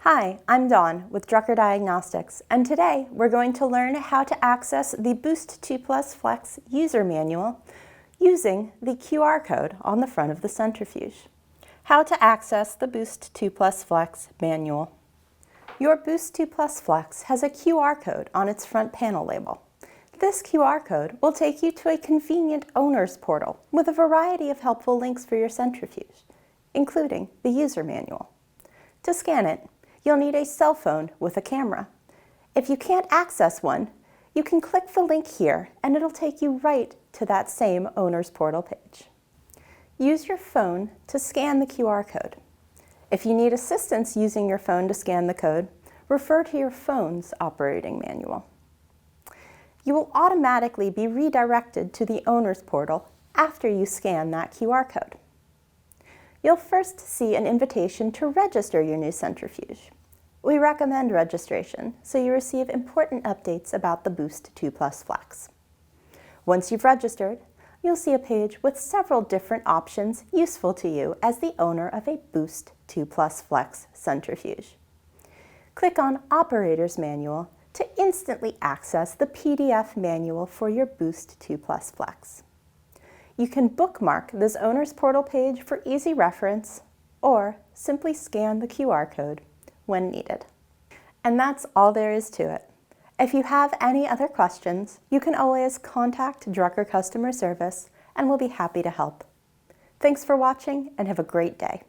Hi, I'm Dawn with Drucker Diagnostics, and today we're going to learn how to access the Boost 2 Plus Flex user manual using the QR code on the front of the centrifuge. How to access the Boost 2 Plus Flex manual. Your Boost 2 Plus Flex has a QR code on its front panel label. This QR code will take you to a convenient owner's portal with a variety of helpful links for your centrifuge, including the user manual. To scan it, you'll need a cell phone with a camera. If you can't access one, you can click the link here and it'll take you right to that same owner's portal page. Use your phone to scan the QR code. If you need assistance using your phone to scan the code, refer to your phone's operating manual. You will automatically be redirected to the owner's portal after you scan that QR code. You'll first see an invitation to register your new centrifuge. We recommend registration so you receive important updates about the Boost 2 Plus Flex. Once you've registered, you'll see a page with several different options useful to you as the owner of a Boost 2 Plus Flex centrifuge. Click on Operator's Manual to instantly access the PDF manual for your Boost 2 Plus Flex. You can bookmark this owner's portal page for easy reference, or simply scan the QR code when needed. And that's all there is to it. If you have any other questions, you can always contact Drucker customer service and we'll be happy to help. Thanks for watching and have a great day.